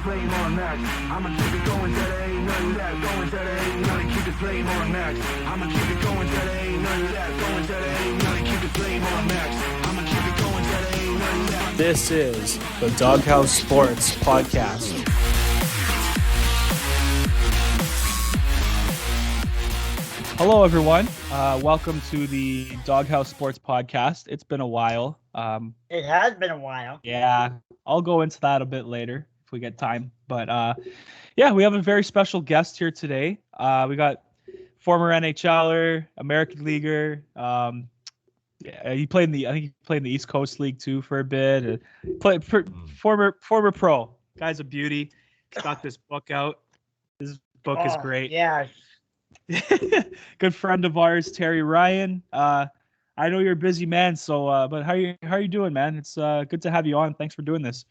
flame on max. I'ma keep it going till there ain't nothing left. Going till there ain't nothing, keep the flame on max. I'ma keep it going till there ain't nothing left. Going till there ain't nothing, keep the flame on max. I'ma keep it going till there ain't nothing left. This is the Dawghouse Sports Podcast. Hello, everyone. Welcome to the Dawghouse Sports Podcast. It's been a while. It has been a while. Yeah, I'll go into that a bit later if we get time. But yeah, we have a very special guest here today. We got former NHLer, American Leaguer. Yeah, he played in the. I think he played in the East Coast League too for a bit. Former pro. Guy's a beauty. He's got this book out. This book is great. Yeah. Good friend of ours, Terry Ryan. I know you're a busy man, so but how are you doing, man? It's good to have you on. Thanks for doing this.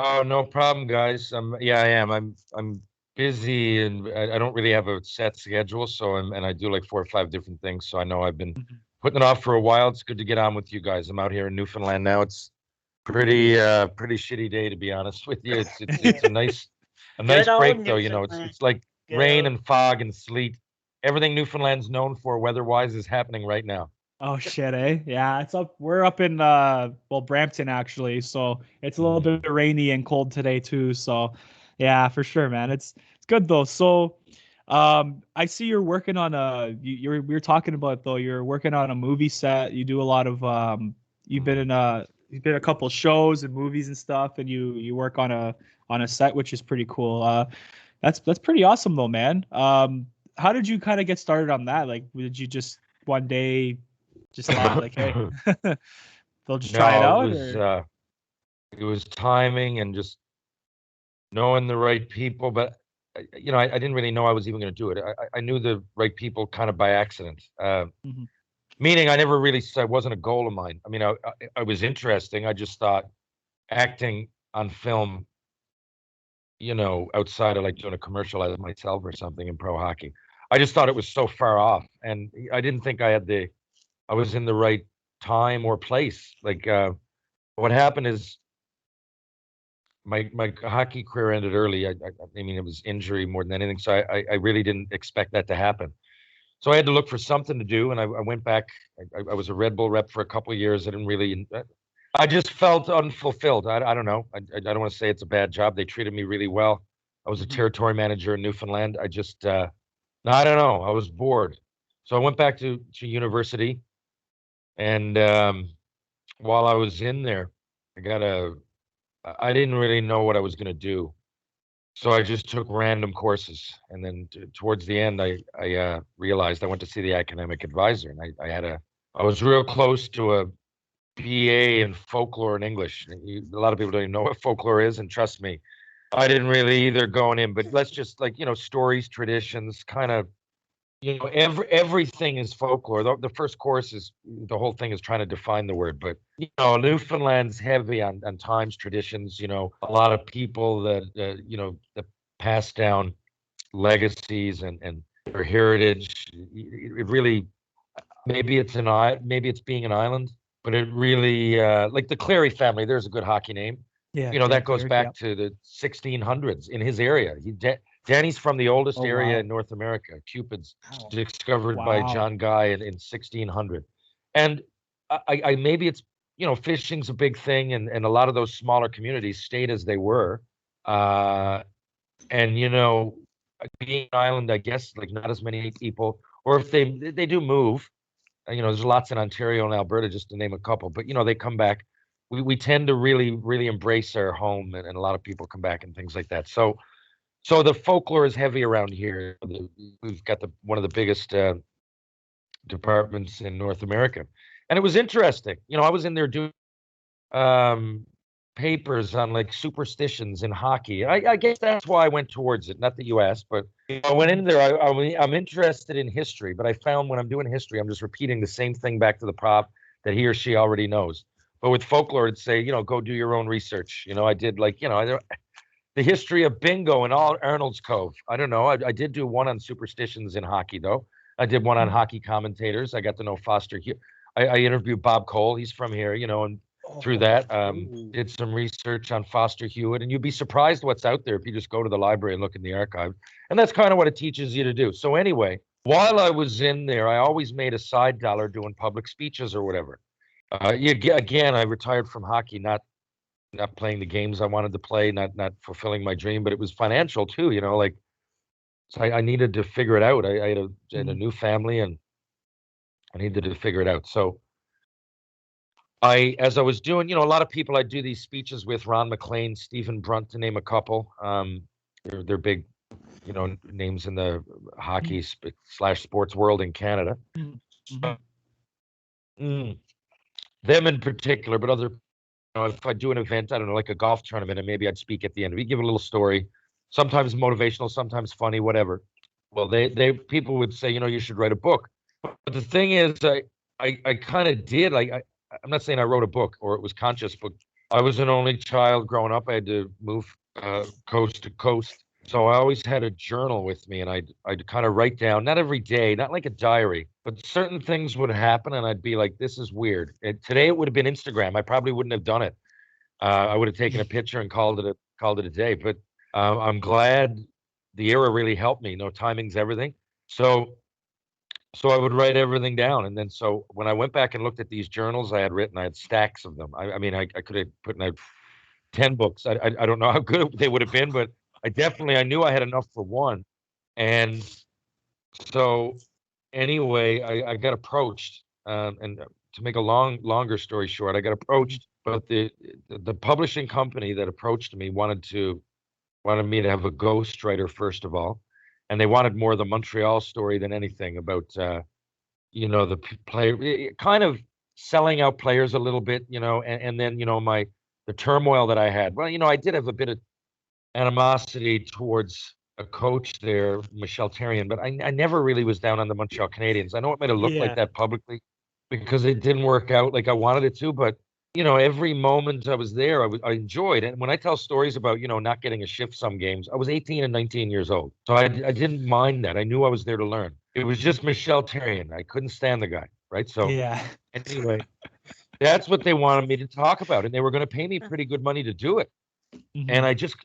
Oh, no problem, guys. Yeah, I am. I'm busy, and I don't really have a set schedule. So I do like 4 or 5 different things. So I know I've been putting it off for a while. It's good to get on with you guys. I'm out here in Newfoundland now. It's pretty shitty day, to be honest with you. It's a nice break though. You know, it's like rain and fog and sleet. Everything Newfoundland's known for weather-wise is happening right now. Oh shit, eh? Yeah, it's up. We're up in Brampton actually, so it's a little bit rainy and cold today too. So, yeah, for sure, man. It's good though. So, I see you're working on we were talking about though. You're working on a movie set. You do a lot of you've been in a couple shows and movies and stuff, and you work on a set, which is pretty cool. That's pretty awesome though, man. How did you kind of get started on that? Like, did you just one day just thought like, hey, they'll just try it out? It was timing and just knowing the right people. But you know, I didn't really know I was even going to do it. I knew the right people kind of by accident. Meaning, I never really. It wasn't a goal of mine. I mean, I was interesting. I just thought acting on film, you know, outside of like doing a commercial as myself or something in pro hockey. I just thought it was so far off, and I didn't think I was in the right time or place. Like, what happened is my hockey career ended early. I mean, it was injury more than anything. So I really didn't expect that to happen. So I had to look for something to do, and I went back. I was a Red Bull rep for a couple of years. I just felt unfulfilled. I don't know. I don't want to say it's a bad job. They treated me really well. I was a territory manager in Newfoundland. I just, I don't know. I was bored. So I went back to university. And while I was in there, I didn't really know what I was going to do. So I just took random courses. And then towards the end, I realized I went to see the academic advisor. And I was real close to a BA in folklore and English. A lot of people don't even know what folklore is, and trust me, I didn't really either going in. But let's just stories, traditions, kind of, everything is folklore. The first course is the whole thing is trying to define the word. But Newfoundland's heavy on times, traditions. A lot of people that that pass down legacies and their heritage. It really, maybe it's being an island. But it really, like the Clary family, there's a good hockey name. Yeah, that goes back to the 1600s in his area. Danny's from the oldest area in North America. Cupid's discovered by John Guy in 1600. And I maybe it's, fishing's a big thing, and a lot of those smaller communities stayed as they were. And, being an island, I guess, like not as many people, or if they do move. There's lots in Ontario and Alberta, just to name a couple, but they come back. We tend to really, really embrace our home, and a lot of people come back and things like that. So the folklore is heavy around here. We've got one of the biggest departments in North America, and it was interesting. I was in there doing papers on like superstitions in hockey. I guess that's why I went towards it. Not that you asked, but I went in there. I'm interested in history, but I found when I'm doing history, I'm just repeating the same thing back to the prof that he or she already knows. But with folklore, it'd say, go do your own research. I did the history of bingo in all Arnold's Cove. I don't know. I did do one on superstitions in hockey, though. I did one on hockey commentators. I got to know Foster here. I interviewed Bob Cole. He's from here, and through that. Ooh. Did some research on Foster Hewitt, and you'd be surprised what's out there if you just go to the library and look in the archive. And that's kind of what it teaches you to do. So anyway, while I was in there, I always made a side dollar doing public speeches or whatever. Again, I retired from hockey, not playing the games I wanted to play, not fulfilling my dream, but it was financial too. Like, so I needed to figure it out. I had a new family, and I needed to figure it out. So as I was doing, a lot of people I do these speeches with, Ron McLean, Stephen Brunt, to name a couple. They're big, names in the hockey / sports world in Canada. Them in particular, but other, if I do an event, I don't know, like a golf tournament, and maybe I'd speak at the end. We give a little story, sometimes motivational, sometimes funny, whatever. Well, people would say, you should write a book. But the thing is, I kind of did. I'm not saying I wrote a book or it was conscious, but I was an only child growing up. I had to move coast to coast. So I always had a journal with me, and I'd kind of write down, not every day, not like a diary, but certain things would happen, and I'd be like, this is weird. And today it would have been Instagram. I probably wouldn't have done it. I would have taken a picture and called it a day. But I'm glad the era really helped me. Timing's everything. So I would write everything down. And then so when I went back and looked at these journals I had written, I had stacks of them. I mean, I could have put in 10 books. I don't know how good they would have been, but I knew I had enough for one. And so anyway, I got approached, and to make a longer story short, I got approached, but the publishing company that approached me wanted me to have a ghostwriter, first of all. And they wanted more of the Montreal story than anything about, the player, kind of selling out players a little bit, and then, the turmoil that I had. Well, I did have a bit of animosity towards a coach there, Michel Therrien, but I never really was down on the Montreal Canadiens. I know it might have looked like that publicly because it didn't work out like I wanted it to, but every moment I was there, I enjoyed it. And when I tell stories about, not getting a shift some games, I was 18 and 19 years old. So I didn't mind that. I knew I was there to learn. It was just Michel Therrien. I couldn't stand the guy, right? So anyway, that's what they wanted me to talk about. And they were going to pay me pretty good money to do it. And I just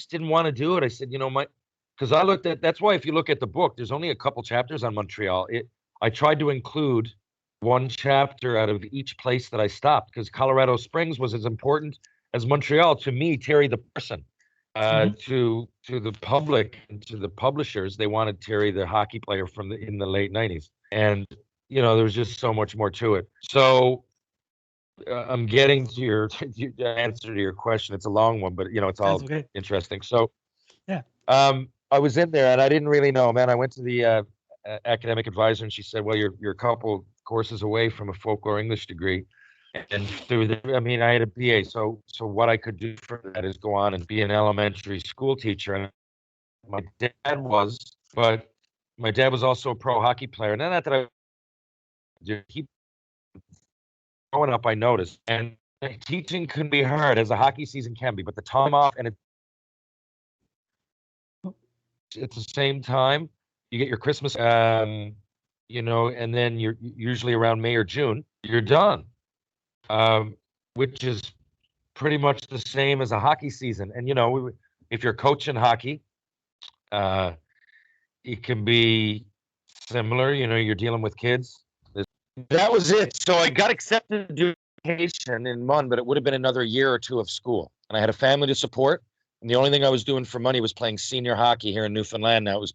didn't want to do it. I said, because I looked at, that's why if you look at the book, there's only a couple chapters on Montreal. I tried to include one chapter out of each place that I stopped, because Colorado Springs was as important as Montreal to me, Terry the person. To the public and to the publishers, they wanted Terry the hockey player in the late 90s. And there was just so much more to it. So I'm getting to your answer to your question. It's a long one, but it's all interesting. So I was in there and I didn't really know, man. I went to the academic advisor, and she said, well, you're a couple courses away from a folklore English degree. And I had a BA. So what I could do for that is go on and be an elementary school teacher. And my dad was, but my dad was also a pro hockey player. And not that growing up, I noticed, and teaching can be hard, as a hockey season can be, but the time off, and it's the same time you get your Christmas, and then you're usually around May or June, you're done, which is pretty much the same as a hockey season. And, if you're coaching hockey, it can be similar, you're dealing with kids. That was it. So I got accepted to do education in MUN, but it would have been another year or two of school. And I had a family to support. And the only thing I was doing for money was playing senior hockey here in Newfoundland. Now it was,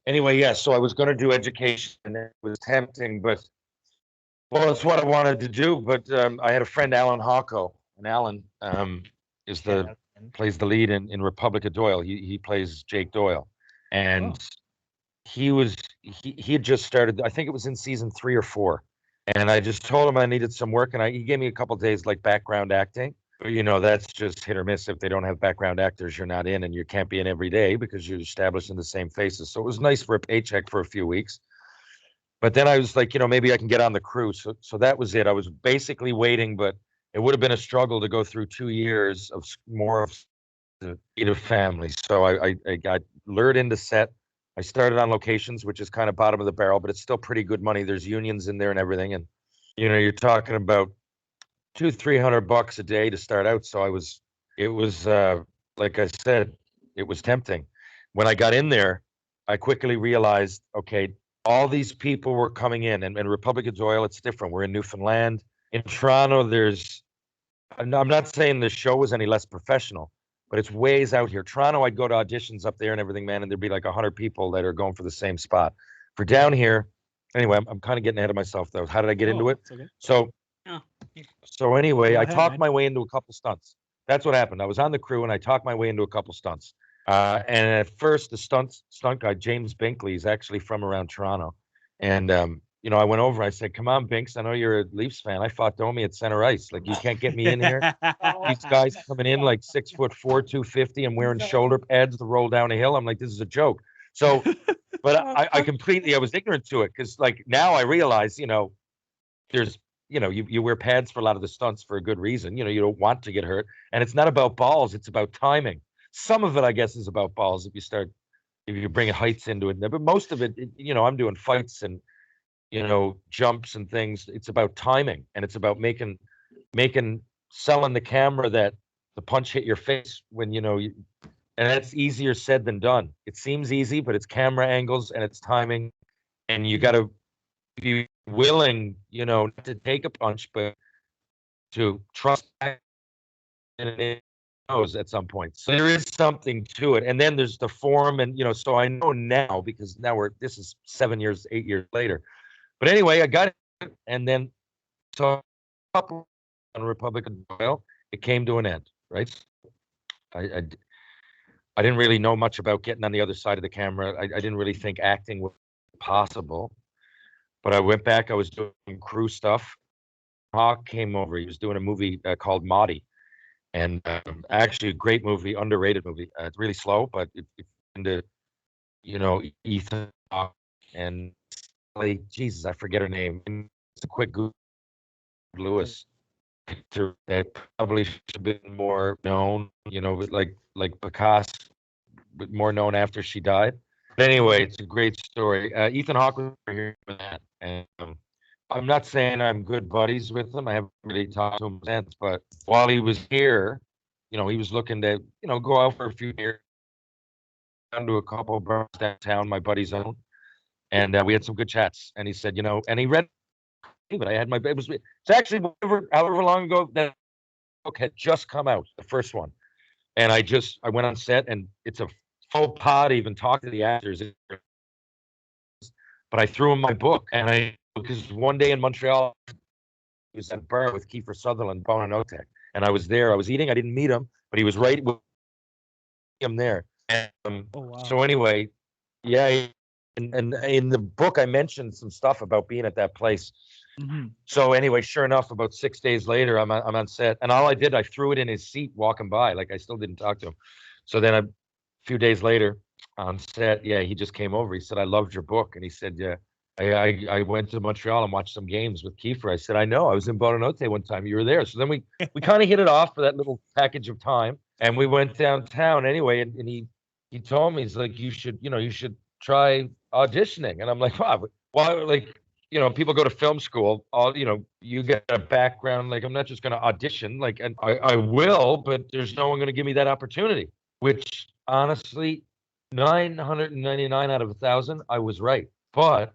anyway, so I was going to do education, and it was tempting, but, well, it's what I wanted to do. But I had a friend, Alan Hawko, and Alan plays the lead in Republic of Doyle. He plays Jake Doyle. And he had just started, I think it was in season 3 or 4. And I just told him I needed some work, and he gave me a couple of days like background acting. But, that's just hit or miss. If they don't have background actors, you're not in, and you can't be in every day because you're establishing the same faces. So it was nice for a paycheck for a few weeks. But then I was like, maybe I can get on the crew. So that was it. I was basically waiting, but it would have been a struggle to go through 2 years of more of the family. So I got lured into set. I started on locations, which is kind of bottom of the barrel, but it's still pretty good money. There's unions in there and everything. And you're talking about $200-300 a day to start out. So it was like I said, it was tempting. When I got in there, I quickly realized, okay, all these people were coming in, and Republic of Doyle, it's different. We're in Newfoundland. In Toronto, I'm not saying the show was any less professional, but it's ways out here. Toronto, I'd go to auditions up there and everything, man, and there'd be like 100 people that are going for the same spot. For down here, anyway, I'm kind of getting ahead of myself though. How did I get into it? Okay. So Oh. so anyway, Go I ahead, talked man. my way into a couple stunts. That's what happened. I was on the crew and I talked my way into a couple stunts. And at first, the stunt guy, James Binkley, is actually from around Toronto. And I went over. I said, "Come on, Binks. I know you're a Leafs fan. I fought Domi at center ice. Like, you can't get me in here. These guys coming in like 6'4", 250, and wearing shoulder pads to roll down a hill. I'm like, this is a joke." So, but I was ignorant to it because like now I realize, there's you wear pads for a lot of the stunts for a good reason. You don't want to get hurt, and it's not about balls, it's about timing. Some of it, I guess, is about balls if you bring heights into it, but most of it, I'm doing fights and jumps and things. It's about timing, and it's about selling the camera that the punch hit your face when and that's easier said than done. It seems easy, but it's camera angles and it's timing, and you got to be willing, not to take a punch, but to trust and it knows at some point. So there is something to it. And then there's the form, and so I know now because now this is 7 years, 8 years later. But anyway, I got it, and then so on Republic of Doyle, it came to an end, right? I didn't really know much about getting on the other side of the camera. I didn't really think acting was possible. But I went back. I was doing crew stuff. Hawk came over. He was doing a movie called Maudie, and actually a great movie, underrated movie. It's really slow, but it's into Ethan Hawke and Jesus, I forget her name. It's a quick Google. Lewis that probably should have been more known, like Picasso, but more known after she died. But anyway, it's a great story. Ethan Hawke was here for that, and I'm not saying I'm good buddies with him. I haven't really talked to him since, but while he was here, he was looking to, go out for a few years, down to a couple of bars downtown, my buddy's own, and we had some good chats. And he said, and he read, but I had it's actually however long ago that book had just come out, the first one, and I went on set, and it's a faux pas to even talk to the actors, but I threw him my book, and because one day in Montreal, he was at a bar with Kiefer Sutherland, Bonanote, and I was there. I was eating. I didn't meet him, but he was right with him there. And, Oh, wow. So anyway, yeah, and in the book, I mentioned some stuff about being at that place. Mm-hmm. So anyway, sure enough, about 6 days later, I'm on set, and all I did, I threw it in his seat walking by, like I still didn't talk to him. So then a few days later on set, yeah, he just came over. He said, "I loved your book," and he said, "Yeah, I went to Montreal and watched some games with Kiefer." I said, "I know, I was in Bonanote one time. You were there." So then we kind of hit it off for that little package of time, and we went downtown anyway. And he told me, he's like, you should try auditioning," and I'm like, "Wow, why?" Like, people go to film school, you get a background. Like, I'm not just going to audition, like, and I will, but there's no one going to give me that opportunity, which honestly, 999 out of 1,000, I was right. But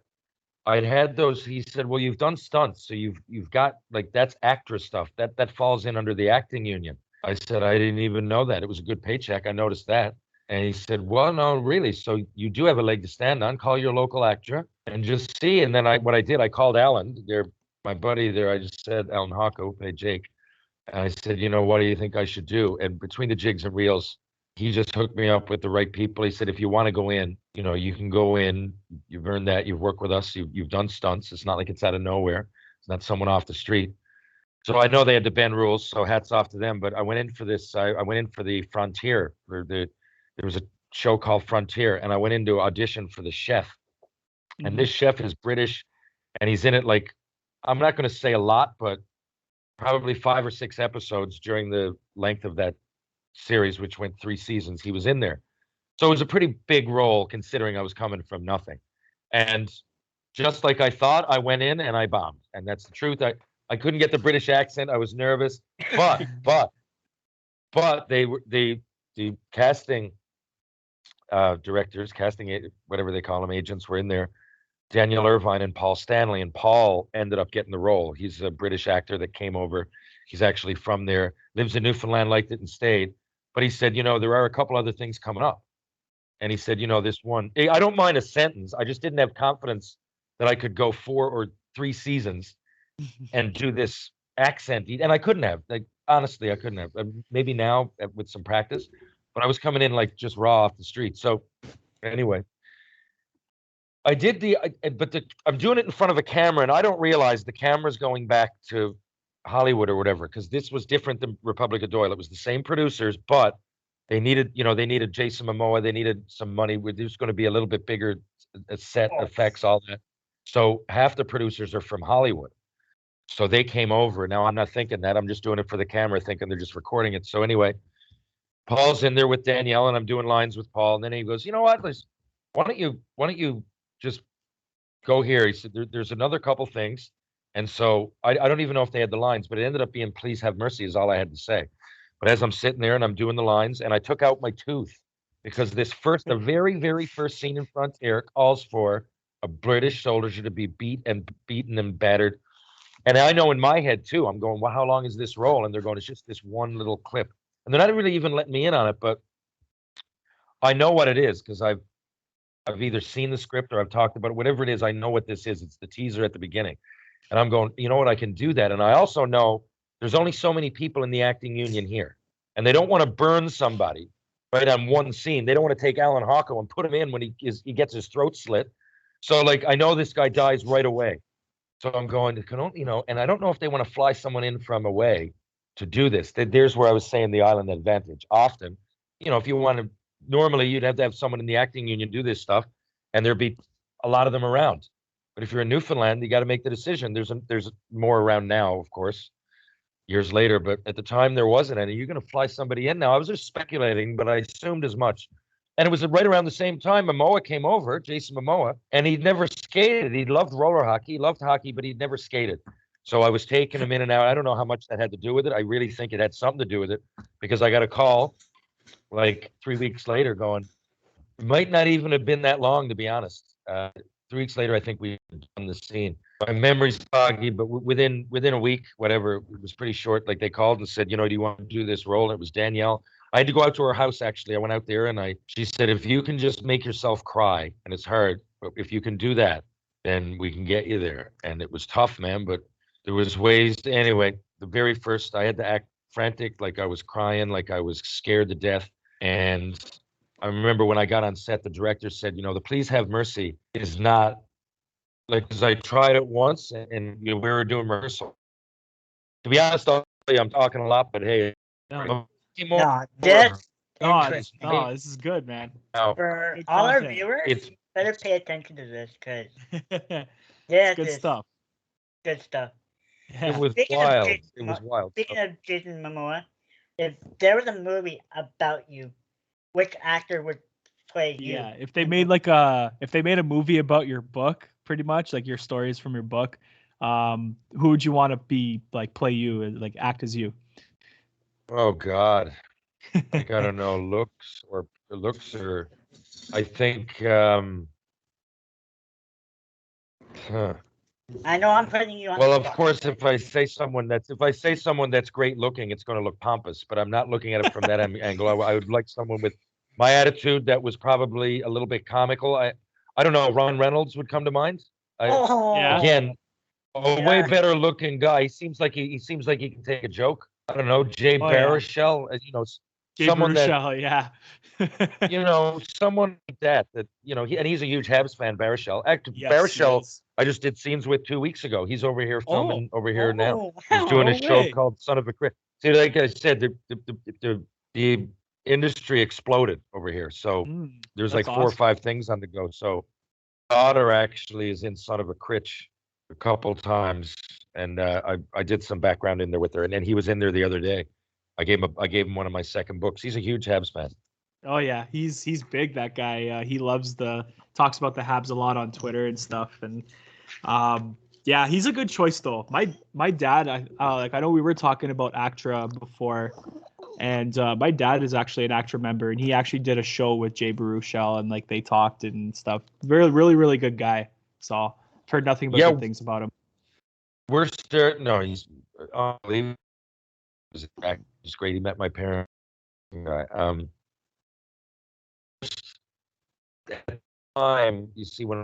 I'd had those, he said, "Well, you've done stunts, so you've got, like, that's actress stuff. That falls in under the acting union." I said, "I didn't even know that. It was a good paycheck. I noticed that." And he said, "Well, no, really. So you do have a leg to stand on. Call your local actor and just see." And then what I did, I called Alan, my buddy there. I just said, Alan Hawko, who played Jake. And I said, "What do you think I should do?" And between the jigs and reels, he just hooked me up with the right people. He said, "If you want to go in, you can go in. You've earned that. You've worked with us. You've done stunts. It's not like it's out of nowhere. It's not someone off the street." So I know they had to bend rules, so hats off to them. But I went in for this. I went in for the Frontier. There was a show called Frontier, and I went in to audition for the chef. Mm-hmm. And this chef is British, and he's in it, like, I'm not going to say a lot, but probably 5 or 6 episodes during the length of that series, which went 3 seasons. He was in there. So it was a pretty big role considering I was coming from nothing. And just like I thought. I went in and I bombed, and that's the truth. I couldn't get the British accent. I was nervous, but the casting directors, whatever they call them, agents were in there. Danielle Irvine and Paul Stanley, and Paul ended up getting the role. He's a British actor that came over. He's actually from there, lives in Newfoundland, liked it and stayed. But he said, there are a couple other things coming up. And he said, this one, I don't mind a sentence. I just didn't have confidence that I could go 4 or 3 seasons and do this accent. And I couldn't have, like, honestly, I couldn't have. Maybe now with some practice, but I was coming in like just raw off the street. So anyway, I did I'm doing it in front of a camera, and I don't realize the camera's going back to Hollywood or whatever, because this was different than Republic of Doyle. It was the same producers, but they needed Jason Momoa. They needed some money. There's going to be a little bit bigger set effects, all that. So half the producers are from Hollywood. So they came over. Now I'm not thinking that. I'm just doing it for the camera, thinking they're just recording it. So anyway, Paul's in there with Danielle, and I'm doing lines with Paul. And then he goes, "You know what? Why don't you just go here?" He said, "There's another couple things." And so I don't even know if they had the lines, but it ended up being "Please have mercy" is all I had to say. But as I'm sitting there and I'm doing the lines, and I took out my tooth, because the very, very first scene in Frontier calls for a British soldier to be beaten and battered. And I know in my head too, I'm going, "Well, how long is this roll?" And they're going, "It's just this one little clip." And they're not really even letting me in on it, but I know what it is, because I've either seen the script or I've talked about it. Whatever it is, I know what this is. It's the teaser at the beginning. And I'm going, you know what, I can do that. And I also know there's only so many people in the acting union here, and they don't want to burn somebody right on one scene. They don't want to take Alan Hocko and put him in when he gets his throat slit. So like, I know this guy dies right away. So I'm going to, and I don't know if they want to fly someone in from away to do this. There's where I was saying the island advantage. Often, if you want to, normally you'd have to have someone in the acting union do this stuff, and there'd be a lot of them around. But if you're in Newfoundland, you got to make the decision. There's more around now, of course, years later, but at the time there wasn't any. You're going to fly somebody in now. I was just speculating, but I assumed as much. And it was right around the same time Momoa came over, Jason Momoa, and he'd never skated. He loved roller hockey. He loved hockey, but he'd never skated. So I was taking him in and out. I don't know how much that had to do with it. I really think it had something to do with it, because I got a call like 3 weeks later going, it might not even have been that long, to be honest. 3 weeks later, I think we done the scene. My memory's foggy, but within a week, whatever, it was pretty short. Like, they called and said, "Do you want to do this role?" And it was Danielle. I had to go out to her house, actually. I went out there, and she said, "If you can just make yourself cry," and it's hard, but if you can do that, then we can get you there. And it was tough, man, but there was ways. Anyway, the very first, I had to act frantic, like I was crying, like I was scared to death. And I remember when I got on set, the director said, "The Please Have Mercy is not like," because I tried it once, and we were doing rehearsal. To be honest, I'm talking a lot, but hey, No, No, this this is good, man. now, for Good all our content. viewers, better pay attention to this, because It's this good is stuff. good stuff. Yeah. it was Speaking of wild. Jason It was Mo- wild. Speaking of Jason Momoa, if there was a movie about you, which actor would play you? Yeah, if they made a movie about your book, pretty much like your stories from your book, who would you want to be, like, play you, like act as you? Oh God, I gotta know looks or I think. Huh. I know I'm putting you on. Well, the of spot. course, if I say someone that's great looking, it's going to look pompous. But I'm not looking at it from that angle. I would like someone with my attitude that was probably a little bit comical. I don't know. Ron Reynolds would come to mind. Yeah. Again, a Yeah. way better looking guy. He seems like he can take a joke. I don't know. Jay Oh, yeah. Baruchel, Jay someone that, Baruchel, yeah. someone like that and he's a huge Habs fan, Baruchel. Yes, he Baruchel, is. I just did scenes with 2 weeks ago. He's over here filming over here now. Oh, He's wow. doing a no show way. called Son of a Crit. See, like I said, the industry exploded over here. So there's like That's 4 or awesome. 5 things on the go. So daughter actually is in Son of a Critch a couple times, and I did some background in there with her, and then he was in there the other day. I gave him one of my second books. He's a huge Habs fan. Oh yeah, he's big. That guy. He loves talks about the Habs a lot on Twitter and stuff. And yeah, he's a good choice though. My dad. I know we were talking about ACTRA before, and my dad is actually an ACTRA member, and he actually did a show with Jay Baruchel, and like they talked and stuff. Really good guy. So I've heard nothing but Yeah, good things about him. we're starting. No, he's unbelievable. He's great. He met my parents. At the time, you see, when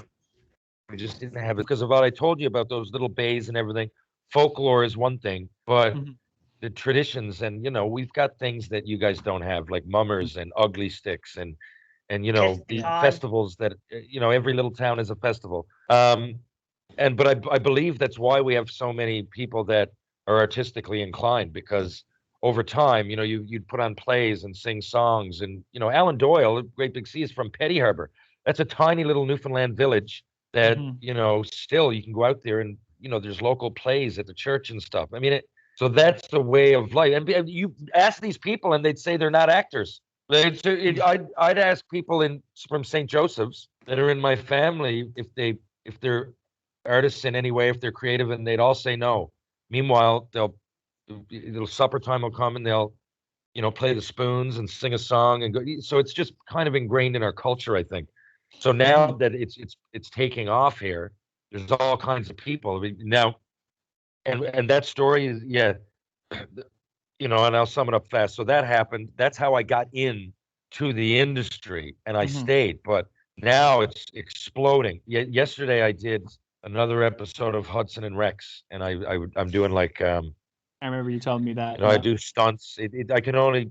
we just didn't have it because of what I told you about those little bays and everything. Folklore is one thing, but Mhm. the traditions and we've got things that you guys don't have, like mummers and ugly sticks and the Kiss-me-on. festivals that every little town is a festival. But I believe that's why we have so many people that are artistically inclined, because over time, you'd put on plays and sing songs. And Alan Doyle, Great Big Sea, is from Petty Harbor. That's a tiny little Newfoundland village that still you can go out there and there's local plays at the church and stuff. I mean, so that's the way of life. And you ask these people, and they'd say they're not actors. I'd ask people from St. Joseph's that are in my family if they're artists in any way, if they're creative, and they'd all say no. Meanwhile, supper time will come and they'll play the spoons and sing a song and go. So it's just kind of ingrained in our culture, I think. So now that it's taking off here, there's all kinds of people. I mean, now, and that story is and I'll sum it up fast. So that happened. That's how I got in to the industry, and I stayed. But now it's exploding. Yesterday I did another episode of Hudson and Rex, and I'm doing like I remember you telling me that. I do stunts. I can only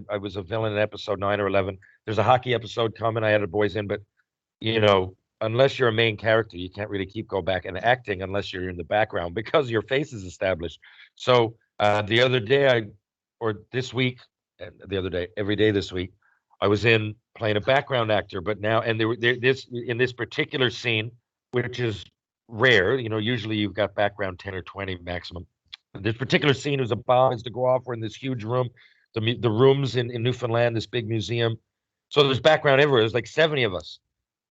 I was a villain in episode 9 or 11. There's a hockey episode coming. I had the boys in, but unless you're a main character, you can't really go back and acting unless you're in the background because your face is established. So the other day, this week, the other day, every day this week, I was in playing a background actor. But now, and in this particular scene, which is rare. Usually you've got background 10 or 20 maximum. This particular scene was a bomb is to go off. We're in this huge room, the rooms in Newfoundland, this big museum. So there's background everywhere. There's like 70 of us.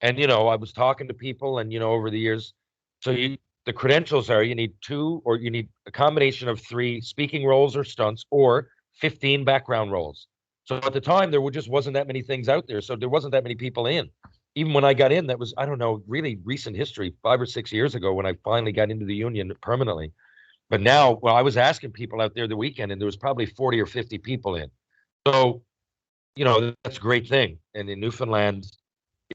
And I was talking to people, and over the years, so the credentials are you need 2 or you need a combination of 3 speaking roles or stunts or 15 background roles. So at the time there just wasn't that many things out there, so there wasn't that many people in. Even when I got in, that was, I don't know, really recent history, 5 or 6 years ago when I finally got into the union permanently. But now, well, I was asking people out there the weekend, and there was probably 40 or 50 people in. So that's a great thing. And in Newfoundland,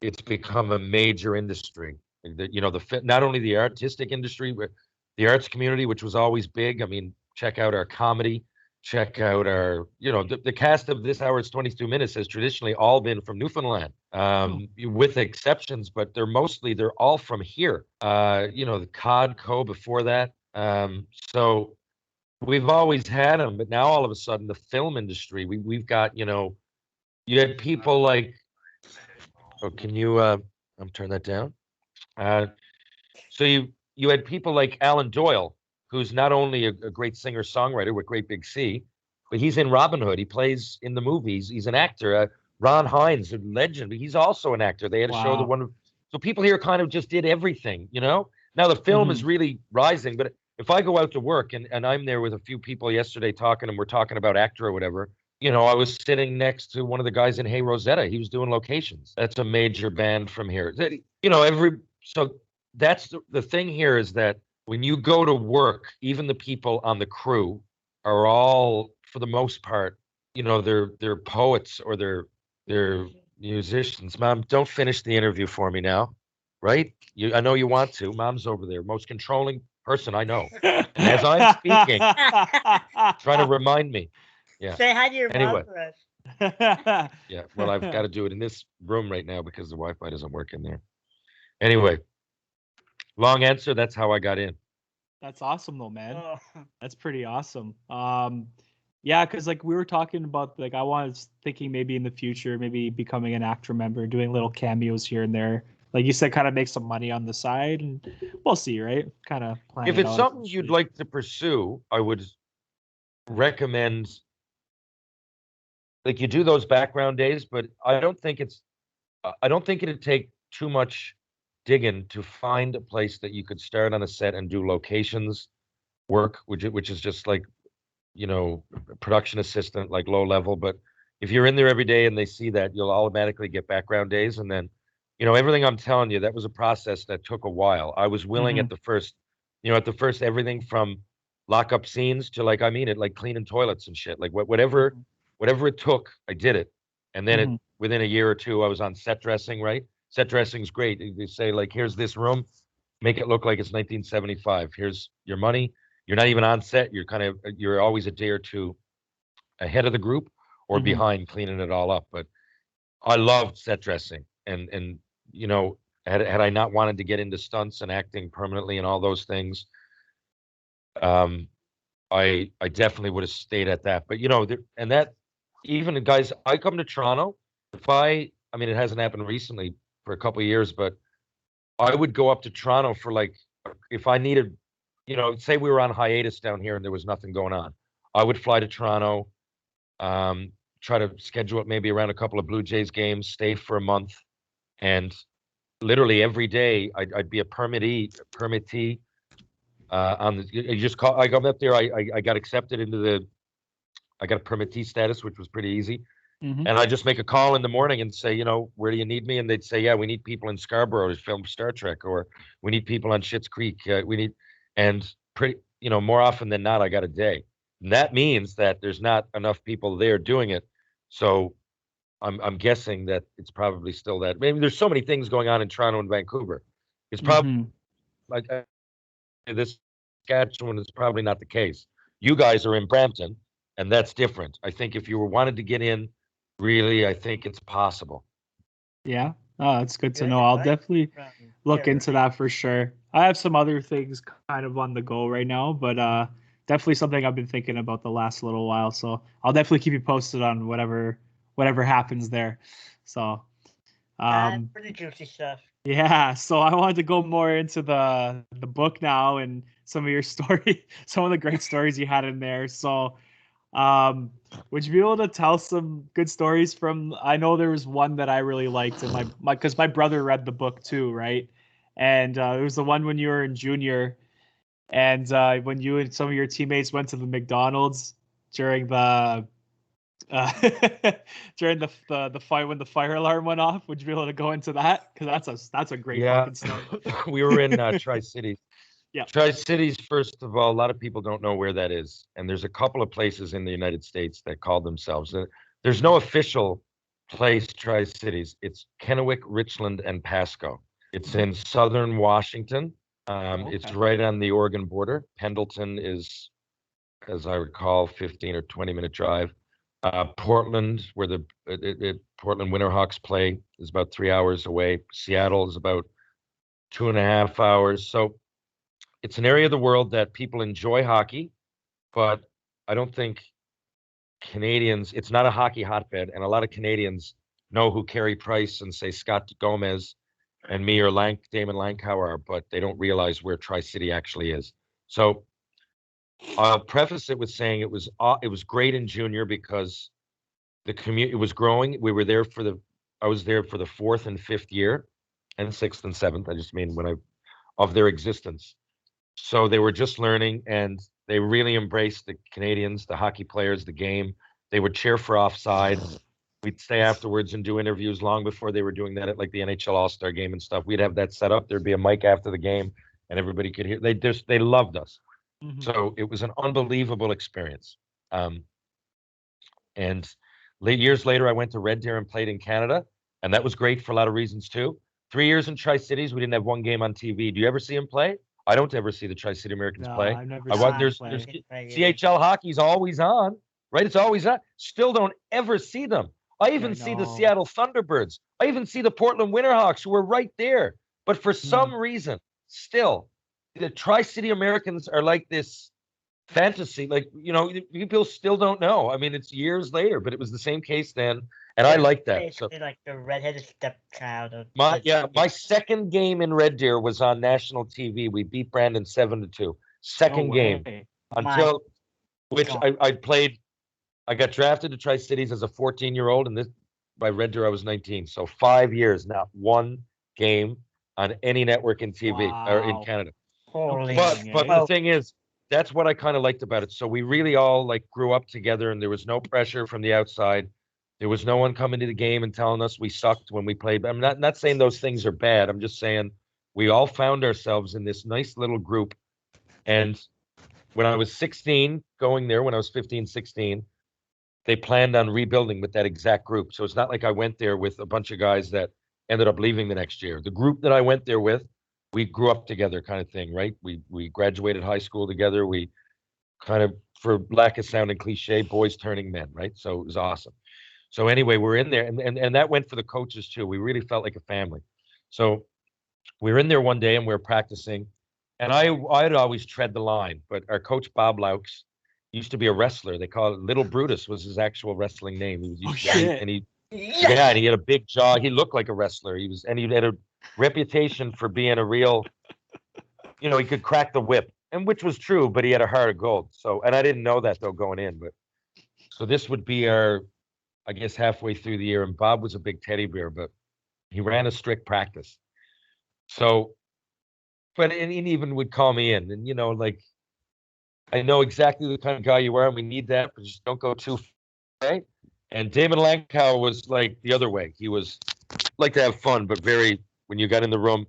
it's become a major industry. Not only the artistic industry, but the arts community, which was always big. I mean, check out our comedy, check out our, the cast of this hour's 22 minutes has traditionally all been from Newfoundland, with exceptions, but they're all from here. The Cod Co before that. So we've always had them, but now all of a sudden the film industry, we've got, you had people like, oh, can you turn that down? So you had people like Alan Doyle, who's not only a great singer-songwriter with Great Big Sea, but he's in Robin Hood. He plays in the movies. He's an actor. Ron Hines, a legend, but he's also an actor. They had a show so people here kind of just did everything, Now the film is really rising, but if I go out to work and I'm there with a few people yesterday talking, and we're talking about actor or whatever, I was sitting next to one of the guys in Hey Rosetta. He was doing locations. That's a major band from here. So that's the thing here is that when you go to work, even the people on the crew are all, for the most part, they're poets or they're musicians. Mom, don't finish the interview for me now, right? I know you want to. Mom's over there, most controlling person I know. And as I'm speaking, trying to remind me. Yeah. Say hi to your Anyway. mom for us. Yeah. Well, I've got to do it in this room right now because the Wi-Fi doesn't work in there. Anyway, long answer. That's how I got in. That's awesome though, man. Oh. That's pretty awesome. Yeah, because like we were talking about, like I was thinking maybe in the future, maybe becoming an ACTRA member, doing little cameos here and there. Like you said, kind of make some money on the side, and we'll see, right? Kind of plan. If it's something you'd like to pursue, I would recommend like you do those background days, but I don't think it'd take too much digging to find a place that you could start on a set and do locations work, which is just like, production assistant, like low level. But if you're in there every day and they see that, you'll automatically get background days. And then, everything I'm telling you, that was a process that took a while. I was willing at the first, everything from lock up scenes to like, I mean it, like cleaning toilets and shit, like whatever it took, I did it. And then within a year or two, I was on set dressing, right? Set dressing's great. They say like, here's this room, make it look like it's 1975. Here's your money. You're not even on set. You're always a day or two ahead of the group or behind cleaning it all up. But I loved set dressing, and had I not wanted to get into stunts and acting permanently and all those things, I definitely would have stayed at that. But and that, even guys, I come to Toronto. I mean, it hasn't happened recently for a couple of years, but I would go up to Toronto for like, if I needed, say we were on hiatus down here and there was nothing going on, I would fly to Toronto, try to schedule it maybe around a couple of Blue Jays games, stay for a month, and literally every day I'd be a permittee. On the, you just call. I got up there. I got accepted I got a permittee status, which was pretty easy. And I just make a call in the morning and say, where do you need me? And they'd say, yeah, we need people in Scarborough to film Star Trek, or we need people on Schitt's Creek. And more often than not, I got a day. And that means that there's not enough people there doing it. So I'm guessing that it's probably still that. Maybe there's so many things going on in Toronto and Vancouver. It's probably like this Saskatchewan is probably not the case. You guys are in Brampton, and that's different. I think if you wanted to get in, really, I think it's possible. Yeah. Oh, that's good to know. I'll definitely look into that for sure. I have some other things kind of on the go right now, but definitely something I've been thinking about the last little while. So I'll definitely keep you posted on whatever happens there. So pretty juicy stuff. Yeah, so I wanted to go more into the book now and some of your story, some of the great stories you had in there. So would you be able to tell some good stories from, I know there was one that I really liked, and because my brother read the book too, right? And it was the one when you were in junior, and when you and some of your teammates went to the McDonald's during the during the fight when the fire alarm went off. Would you be able to go into that? Because that's a great fucking story. We were in Tri-Cities. Yeah. Tri-Cities, first of all, a lot of people don't know where that is. And there's a couple of places in the United States that call themselves. There's no official place, Tri-Cities. It's Kennewick, Richland, and Pasco. It's in southern Washington. It's right on the Oregon border. Pendleton is, as I recall, 15 or 20-minute drive. Portland, where the Portland Winterhawks play, is about 3 hours away. Seattle is about 2.5 hours. So it's an area of the world that people enjoy hockey, but I don't think Canadians, it's not a hockey hotbed, and a lot of Canadians know who Carey Price and, say, Scott Gomez and me or Damon Lankauer are, but they don't realize where Tri-City actually is. So I'll preface it with saying it was great in junior because the community was growing. We were there I was there for the 4th and 5th year, and 6th and 7th. I just mean of their existence. So they were just learning, and they really embraced the Canadians, the hockey players, the game. They would cheer for offside. We'd stay afterwards and do interviews long before they were doing that at like the NHL All-Star game and stuff. We'd have that set up. There'd be a mic after the game, and everybody could hear. They loved us. So it was an unbelievable experience. And years later, I went to Red Deer and played in Canada, and that was great for a lot of reasons too. 3 years in Tri-Cities, we didn't have one game on TV. Do you ever see them play? I don't ever see the Tri-City Americans play. I've never there's CHL hockey's always on, right? It's always on. Still don't ever see them. I even see the Seattle Thunderbirds. I even see the Portland Winterhawks, who are right there. But for some reason, still, the Tri-City Americans are like this fantasy. Like, people still don't know. I mean, it's years later, but it was the same case then. And I like that. So, like the redheaded stepchild of my second game in Red Deer was on national TV. We beat Brandon 7-2. Second game until which I played I got drafted to Tri-Cities as a 14-year-old, and this by Red Deer I was 19. So 5 years, not one game on any network in TV or in Wow. Canada. Holy. But Dang, but eh? the thing is, that's what I kind of liked about it. So we really all like grew up together, and there was no pressure from the outside. There was no one coming to the game and telling us we sucked when we played. I'm not saying those things are bad. I'm just saying we all found ourselves in this nice little group. And when I was 16, going there, when I was 15, 16, they planned on rebuilding with that exact group. So it's not like I went there with a bunch of guys that ended up leaving the next year. The group that I went there with, we grew up together, kind of thing, right? We graduated high school together. We kind of, for lack of sounding cliche, boys turning men, right? So it was awesome. So anyway, we're in there, and that went for the coaches too. We really felt like a family. So we were in there one day and we were practicing, and I'd always tread the line, but our coach Bob Laux used to be a wrestler. They call it Little Brutus was his actual wrestling name. He was Oh, used shit. and he Yes. yeah, and he had a big jaw. He looked like a wrestler. He had a reputation for being a real, he could crack the whip, and which was true, but he had a heart of gold. So, and I didn't know that though going in, but so this would be our, I guess, halfway through the year, and Bob was a big teddy bear, but he ran a strict practice. So, but and he even would call me in, and like I know exactly the kind of guy you are, and we need that, but just don't go too far. Right? And Damon Lankow was like the other way. He was like to have fun, but very, when you got in the room,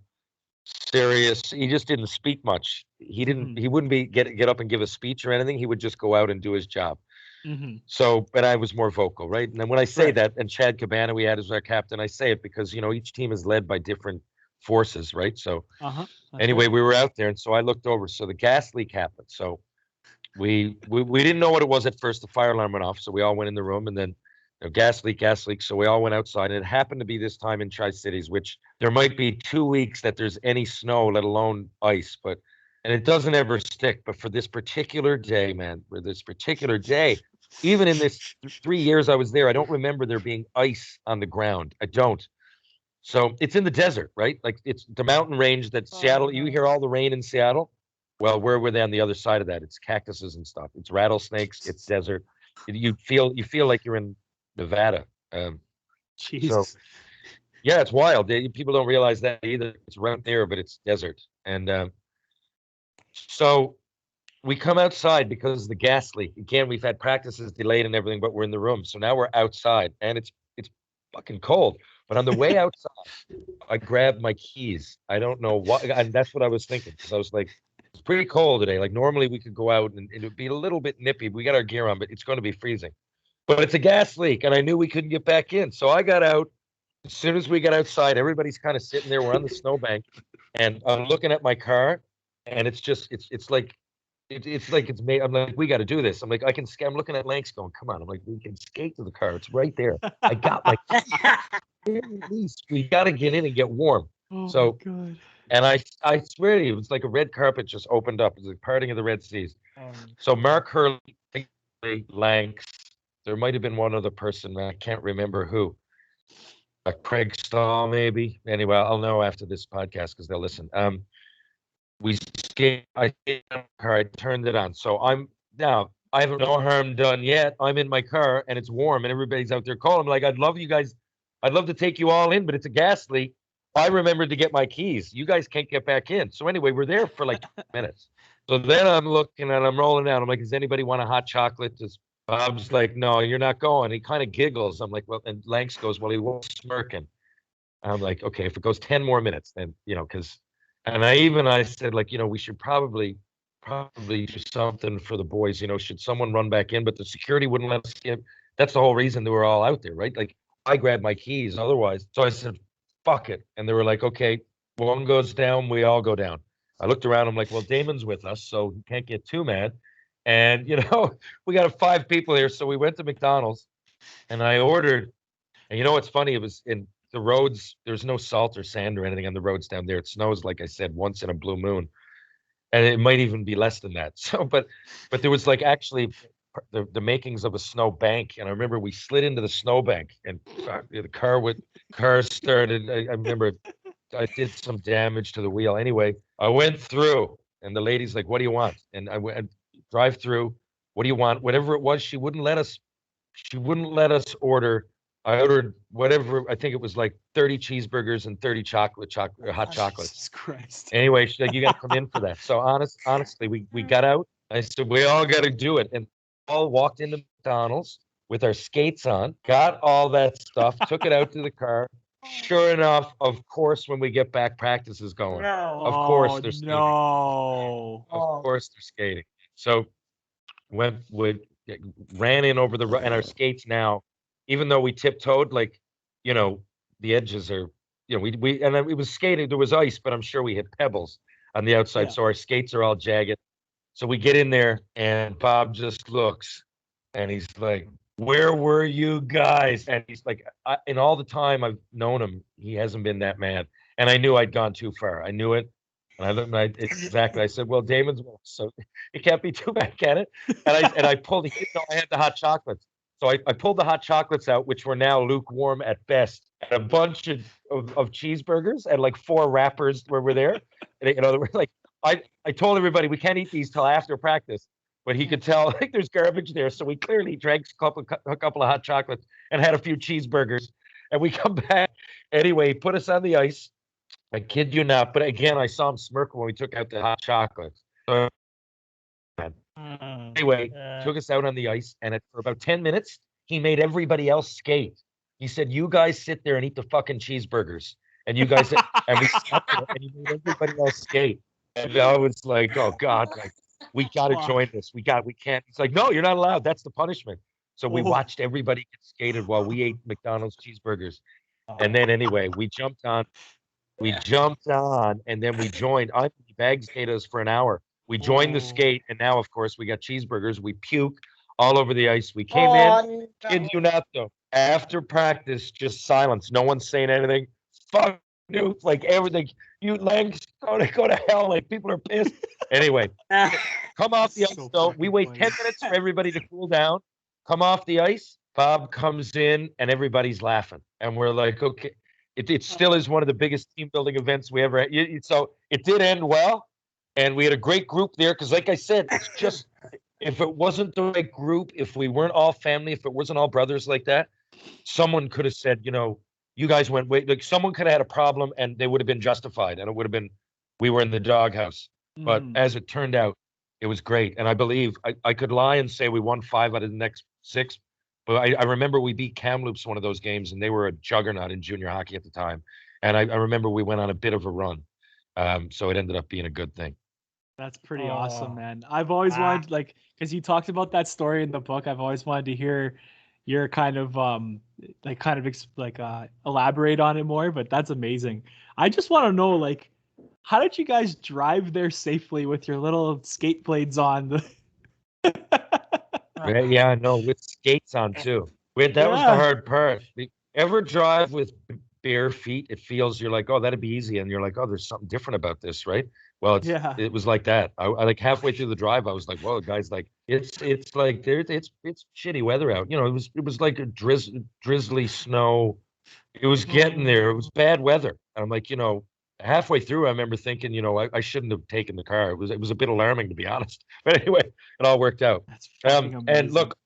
serious. He just didn't speak much. He didn't. Mhm. He wouldn't get up and give a speech or anything. He would just go out and do his job. Mm-hmm. So, but I was more vocal, right? And then when I say Right. that, and Chad Cabana we had as our captain, I say it because each team is led by different forces, right? So Uh-huh. That's anyway, right. we were out there, and so I looked over. So the gas leak happened. So we didn't know what it was at first. The fire alarm went off, so we all went in the room, and then gas leak. So we all went outside, and it happened to be this time in Tri-Cities, which there might be 2 weeks that there's any snow, let alone ice, and it doesn't ever stick. But for this particular day, man, even in this 3 years I was there, I don't remember there being ice on the ground. I don't. So it's in the desert, right? Like it's the mountain range that Seattle, you no. hear all the rain in Seattle. Well, we're on the other side of that. It's cactuses and stuff. It's rattlesnakes. It's desert. You feel like you're in Nevada. So Jesus. yeah, it's wild. People don't realize that either. It's right there, but it's desert. And so we come outside because of the gas leak. Again, we've had practices delayed and everything, but we're in the room. So now we're outside, and it's fucking cold. But on the way outside, I grabbed my keys. I don't know what, and that's what I was thinking, because I was like, it's pretty cold today. Like normally we could go out and it would be a little bit nippy. We got our gear on, but it's going to be freezing. But it's a gas leak, and I knew we couldn't get back in. So I got out. As soon as we got outside, everybody's kind of sitting there. We're on the snowbank, and I'm looking at my car, and it's just it's like it's made. I'm like, we got to do this. I'm like, I can. I'm looking at Lanks going, come on. I'm like, we can skate to the car. It's right there. I got my. At least we got to get in and get warm. Oh So, my God. and I swear to you, it was like a red carpet just opened up. It was like parting of the Red Seas. Um, So Mark Hurley, Lanks, there might have been one other person. I can't remember who. Craig Stahl, maybe. Anyway, I'll know after this podcast because they'll listen. We skate. I turned it on. So I have no harm done yet. I'm in my car and it's warm and everybody's out there calling. I'm like, I'd love to take you all in, but it's a gas leak. I remembered to get my keys. You guys can't get back in. So anyway, we're there for like 20 minutes. So then I'm looking and I'm rolling out. I'm like, does anybody want a hot chocolate? Bob's like, no, you're not going. He kind of giggles. I'm like, well, and Lanks goes, well, he was smirking. I'm like, okay, if it goes 10 more minutes, then, because, and I said, like, we should probably do something for the boys, should someone run back in, but the security wouldn't let us in. That's the whole reason they were all out there, right? Like I grabbed my keys otherwise. So I said, fuck it. And they were like, okay, one goes down, we all go down. I looked around, I'm like, well, Damon's with us, so he can't get too mad. And, we got 5 people here. So we went to McDonald's and I ordered, and what's funny? It was in the roads. There's no salt or sand or anything on the roads down there. It snows, like I said, once in a blue moon. And it might even be less than that. So, but there was like actually the makings of a snow bank. And I remember we slid into the snow bank and the car started. I remember I did some damage to the wheel. Anyway, I went through and the lady's like, what do you want? And I went drive through. What do you want? Whatever it was, she wouldn't let us she wouldn't let us order. I ordered whatever, I think it was like 30 cheeseburgers and 30 hot chocolates. Jesus Christ. Anyway, she's like, you got to come in for that. So honestly, we got out. I said, we all got to do it. And all walked into McDonald's with our skates on, got all that stuff, took it out to the car. Sure enough, of course, when we get back, practice is going. No. Of course, they're skating. No. Of course, they're skating. So we ran in over and our skates now, even though we tiptoed, like, you know, the edges are, you know, we and then it was skating. There was ice, but I'm sure we hit pebbles on the outside, Yeah. so our skates are all jagged. So we get in there, and Bob just looks, and he's like, "Where were you guys?" And he's like, in all the time I've known him, he hasn't been that mad. And I knew I'd gone too far. I knew it. And I looked, exactly. I said, "Well, Damon's won, so you can't be too back at it." And I pulled. He didn't know I had the hot chocolates, so I pulled the hot chocolates out, which were now lukewarm at best, and a bunch of cheeseburgers and like 4 wrappers were there. And, you know, they were like, I told everybody we can't eat these till after practice, but he could tell like there's garbage there, so we clearly drank a couple of hot chocolates and had a few cheeseburgers. And we come back anyway. Put us on the ice. I kid you not, but again, I saw him smirk when we took out the hot chocolates. Anyway, took us out on the ice, and for about 10 minutes, he made everybody else skate. He said, "You guys sit there and eat the fucking cheeseburgers, and you guys," and we stopped there, and he made everybody else skate. And I was like, "Oh God, like we got to join this. We can't." He's like, "No, you're not allowed. That's the punishment." So we watched everybody get skated while we ate McDonald's cheeseburgers. And then anyway, we jumped on, and then we joined. I bag skated us for an hour. We joined the skate, and now, of course, we got cheeseburgers. We puke all over the ice. We came in. Kid you not, though. After practice, just silence. No one's saying anything. Fuck you, like everything. You legs go to hell. Like people are pissed. Anyway, come off the ice, though. We wait 10 minutes for everybody to cool down. Come off the ice. Bob comes in, and everybody's laughing, and we're like, okay. It still is one of the biggest team building events we ever had. So it did end well. And we had a great group there because, like I said, it's just if it wasn't the right group, if we weren't all family, if it wasn't all brothers like that, someone could have said, you know, you guys went way, like someone could have had a problem and they would have been justified, and it would have been, we were in the doghouse. But as it turned out, it was great. And I believe I could lie and say we won 5 out of the next 6. But I remember we beat Kamloops one of those games, and they were a juggernaut in junior hockey at the time. And I remember we went on a bit of a run. So it ended up being a good thing. That's pretty awesome, man. I've always wanted, like, because you talked about that story in the book, I've always wanted to hear your kind of elaborate on it more, but that's amazing. I just want to know, like, how did you guys drive there safely with your little skate blades on? Yeah, no, with skates on too. That was the hard part. Ever drive with bare feet? It feels, you're like, oh, that'd be easy, and you're like, oh, there's something different about this, right? Well, it was like that. I like halfway through the drive, I was like, whoa, guys, like it's like it's shitty weather out. You know, it was like a drizzly snow. It was getting there. It was bad weather. And I'm like, you know, halfway through, I remember thinking, you know, I shouldn't have taken the car. It was a bit alarming, to be honest. But anyway, it all worked out. That's fucking amazing. And look,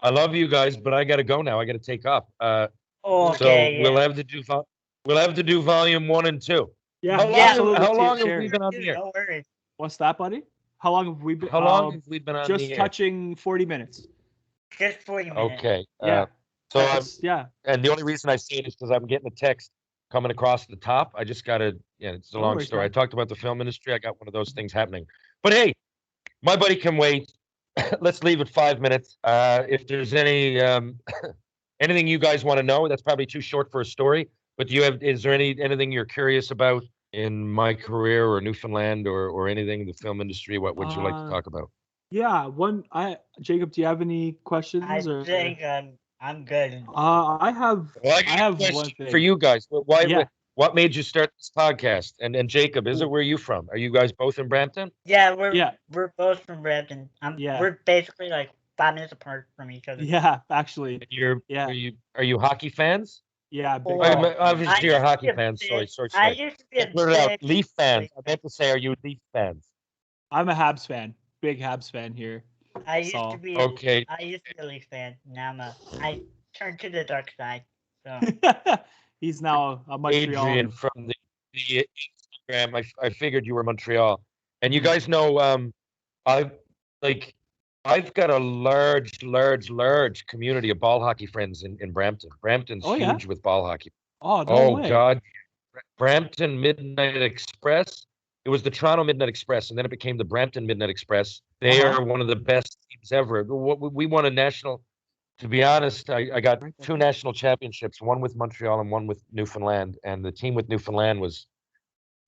I love you guys, but I got to go now. I got to take off. Okay, so we'll have to do volume 1 and 2. Yeah. How long have we been on the air? No worries. What's that, buddy? How long have we been? How long have we been on the air? Just touching 40 minutes. Just 40 minutes. Okay. Yeah. So and the only reason I say it is because I'm getting a text coming across the top. I just got to, it's a long story. I talked about the film industry. I got one of those things happening. But hey, my buddy can wait. Let's leave it 5 minutes. If there's any anything you guys want to know, that's probably too short for a story. But is there anything you're curious about in my career or Newfoundland or anything in the film industry? What would you like to talk about? Yeah, Jacob, do you have any questions? I think I'm good. I have one thing for you guys. What made you start this podcast? And Jacob, where are you from? Are you guys both in Brampton? Yeah, we're both from Brampton. We're basically like 5 minutes apart from each other. Yeah, actually. Are you hockey fans? Yeah, big obviously you're a hockey fan. Sorry. I used to be a Leaf fans. I meant to say, are you Leaf fans? I'm a Habs fan. Big Habs fan here. I used So- to be. Okay, I used to be a Leafs fan. Now I turned to the dark side. So He's now a Montreal. Adrian from the Instagram. I figured you were Montreal, and you Mhm. guys know I've like I've got a large community of ball hockey friends in Brampton. Brampton's Oh, yeah? huge with ball hockey. Oh, no Oh way. God, Brampton Midnight Express. It was the Toronto Midnight Express, and then it became the Brampton Midnight Express. They Uh-huh. are one of the best teams ever. We won a national. To be honest, I got Right, two okay. national championships, one with Montreal and one with Newfoundland. And the team with Newfoundland was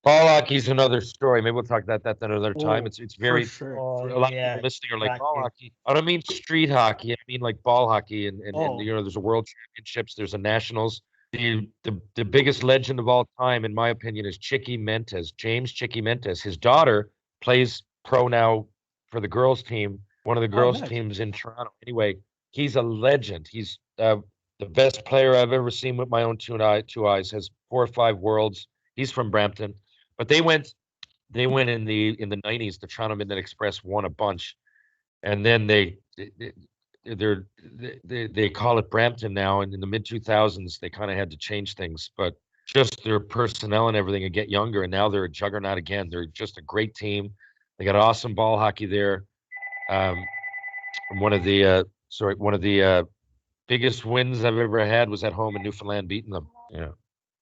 ball hockey's another story. Maybe we'll talk about that another time. Oh, It's for very sure. oh for a lot of yeah, people listening are like got ball you. hockey. I don't mean street hockey. I mean like ball hockey, and Oh. you know there's a world championships, there's a nationals. The biggest legend of all time, in my opinion, is Chicky Mentes, James Chicky Mentes. His daughter plays pro now for the girls team, one of the Oh, girls nice. teams in Toronto. Anyway, he's a legend. He's the best player I've ever seen with my own two eyes. Has 4 or 5 worlds. He's from Brampton, but they went in the 90s. The Toronto Midnight Express won a bunch, and then they call it Brampton now. And in the mid 2000s, they kind of had to change things, but just their personnel and everything and get younger. And now they're a juggernaut again. They're just a great team. They got awesome ball hockey there. One of the biggest wins I've ever had was at home in Newfoundland, beating them. Yeah.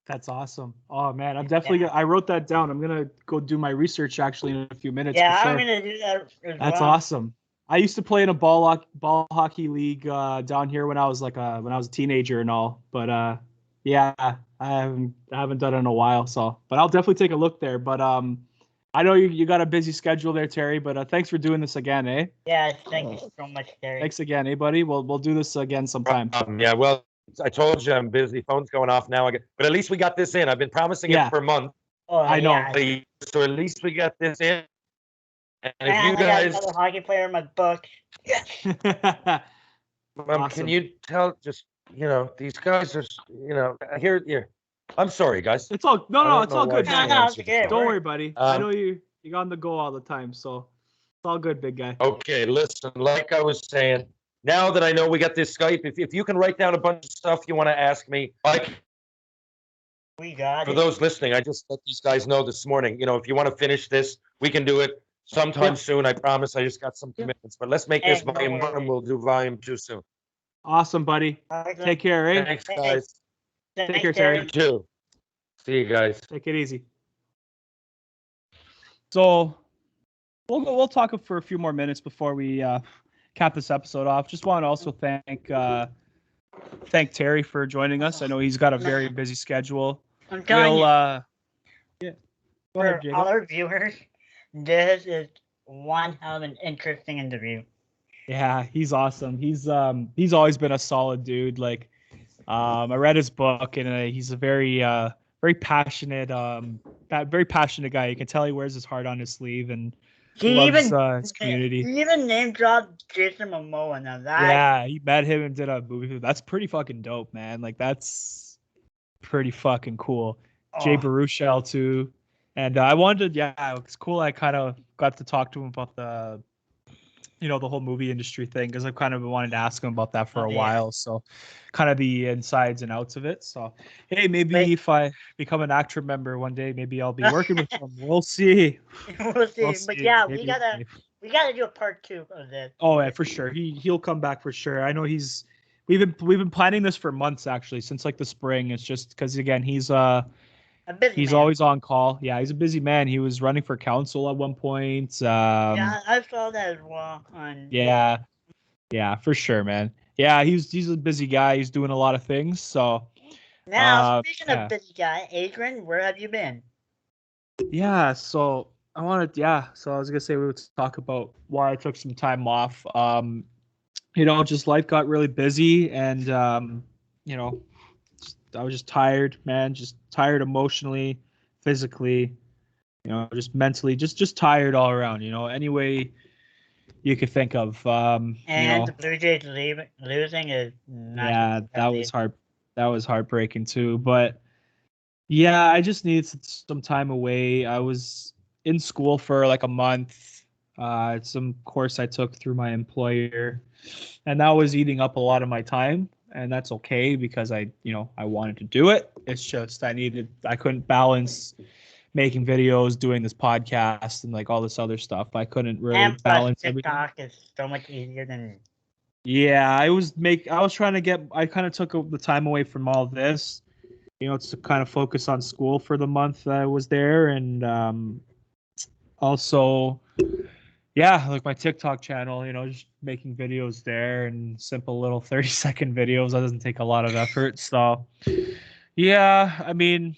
That's awesome. Oh man, I'm definitely I wrote that down. I'm gonna go do my research actually in a few minutes. Yeah, for I'm sure. gonna do that as That's well. awesome. I used to play in a ball hockey league down here when I was a teenager and all. But yeah, I haven't done it in a while. So, but I'll definitely take a look there. But I know you got a busy schedule there, Terry. But thanks for doing this again, eh? Yeah, thank you so much, Terry. Thanks again, eh, buddy. We'll do this again sometime. Yeah, well, I told you I'm busy. Phone's going off now. But at least we got this in. I've been promising Yeah. it for a month. Oh, I know. Yeah. So at least we got this in. And if Man, you I got guys, another hockey player in my book. Awesome. can you tell just, these guys are, here. I'm sorry, guys. It's all I no, don't it's know all why good, she man. No, answered it's the good. phone. Don't worry, buddy. I know Um, you on the go all the time, so it's all good, big guy. Okay, listen, like I was saying, now that I know we got this Skype, if you can write down a bunch of stuff you want to ask me, We got for it. those listening, I just let these guys know this morning, if you want to finish this, we can do it sometime Yeah. soon. I promise. I just got some Yeah. commitments, but let's make this Hey, no volume 1 worries. and we'll do volume 2 soon. Awesome, buddy. Awesome. Take care, eh? Thanks, Hey, guys. Thanks, care, Terry. You too. See you guys. Take it easy. So we'll talk for a few more minutes before we cap this episode off. Just want to also thank Terry for joining us. I know he's got a very busy schedule. I'm telling We'll you, yeah. Go ahead, for Jacob. all our viewers, this is one hell of an interesting interview. Yeah, he's awesome. He's always been a solid dude. Like, I read his book, and he's a very passionate very passionate guy. You can tell he wears his heart on his sleeve and He loves even his community. He even name dropped Jason Momoa. Now that Yeah, he met him and did a movie. That's pretty fucking dope, man. Like, that's pretty fucking cool. Jay oh, Baruchel too, and I wanted, it's cool. I kind of got to talk to him about the whole movie industry thing, because I've kind of been wanting to ask him about that for a yeah. while. So, kind of the insides and outs of it. So, hey, maybe Wait. if I become an actor member one day, maybe I'll be working with him. We'll see. we'll see. We'll But see. yeah, Maybe- we gotta do a part 2 of this. Oh yeah, for sure. He'll come back for sure. I know we've been planning this for months actually, since like the spring. It's just because again he's A busy he's man. always on call. Yeah, he's a busy man. He was running for council at one point. Yeah, I saw that as well. Yeah, for sure, man. Yeah, he's a busy guy. He's doing a lot of things. So Now, speaking yeah. of busy guy, Adrian, where have you been? yeah, so I wanted so I was gonna say we would talk about why I took some time off. Just life got really busy, and I was just tired, man. Just tired emotionally, physically, just mentally, just tired all around. Any way you could think of. And the Blue Jays losing is not. Yeah, that was hard. That was heartbreaking too. But yeah, I just needed some time away. I was in school for like a month, It's some course I took through my employer, and that was eating up a lot of my time, and that's okay because I wanted to do it. It's just I couldn't balance making videos, doing this podcast, and like all this other stuff. I couldn't really And plus, balance everything. TikTok is so much easier than. Yeah, I was trying to get. I kind of took the time away from all this, to kind of focus on school for the month that I was there, and also, yeah, like my TikTok channel, just making videos there and simple little 30-second videos. That doesn't take a lot of effort. So, yeah, I mean,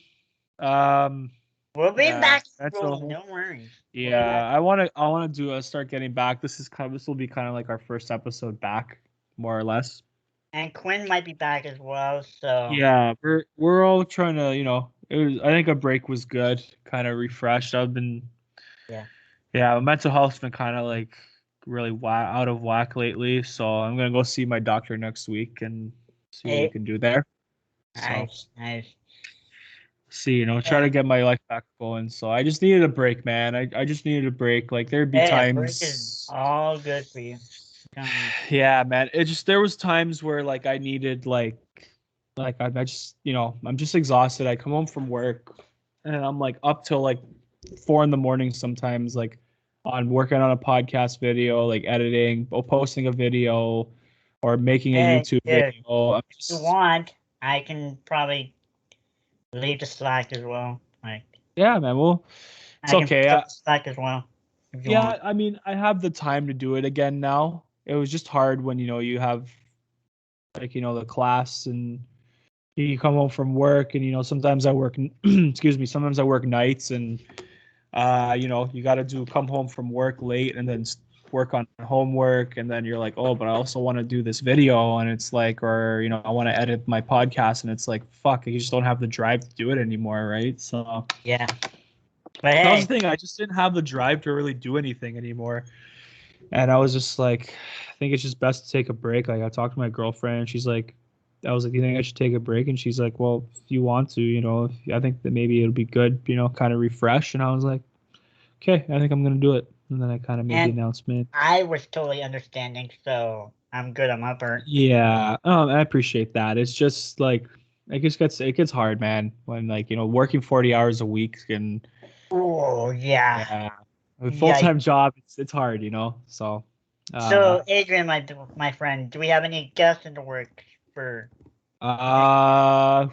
We'll be yeah, back to that's school, a whole. no worries. Yeah, I want to do start getting back. This will be kind of like our first episode back, more or less. And Quinn might be back as well, so. Yeah, we're all trying to, I think a break was good, kind of refreshed. I've been. Yeah, my mental health's been kind of like really out of whack lately, so I'm gonna go see my doctor next week and see what we can do there. Nice. See, try to get my life back going. So I just needed a break, man. I just needed a break. Like there'd be A break is times. all good for you. Yeah, man. There was times where like I needed I just I'm just exhausted. I come home from work and I'm like up till like 4 a.m. sometimes, like on working on a podcast video, like editing or posting a video or making a YouTube video. If you want, I can probably leave the Slack as well. Yeah, man. Well, it's okay. Slack as well. Yeah, I mean, I have the time to do it again now. It was just hard when you have like the class and you come home from work and sometimes I work excuse me, sometimes I work nights and you got to come home from work late and then work on homework, and then you're like, oh, but I also want to do this video, and it's like, or I want to edit my podcast, and it's like, fuck, you just don't have the drive to do it anymore, right? So yeah, but that was the thing. I just didn't have the drive to really do anything anymore, and I was just like, I think it's just best to take a break. Like I talked to my girlfriend, and she's like, I was like, you think I should take a break? And she's like, well, if you want to, I think that maybe it'll be good, kind of refresh. And I was like, okay, I think I'm gonna do it. And then I kind of made the announcement. I was totally understanding, so I'm good on my part. Yeah, I appreciate that. It's just like it gets hard, man. When working 40 hours a week and yeah, a full-time job, it's hard, So. So Adrian, my friend, do we have any guests in the works for? Not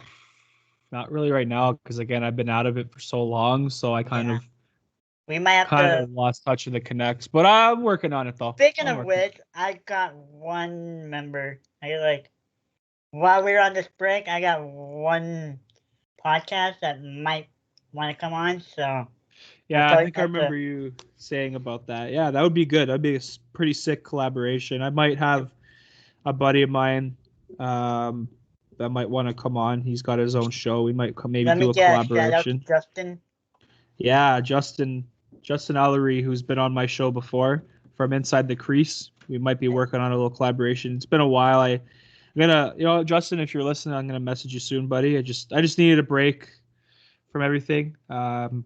really right now, because again, I've been out of it for so long, so I we might have to lost touch of the connects, but I'm working on it though. Speaking of which, I got one member. While we were on this break, I got one podcast that might want to come on. So yeah, I think I remember you saying about that. Yeah, that would be good. That'd be a pretty sick collaboration. I might have a buddy of mine that might want to come on. He's got his own show. We might maybe do a collaboration. Justin. Yeah, Justin Allery, who's been on my show before from Inside the Crease. We might be working on a little collaboration. It's been a while. I'm gonna, Justin, if you're listening, I'm gonna message you soon, buddy. I just needed a break from everything. And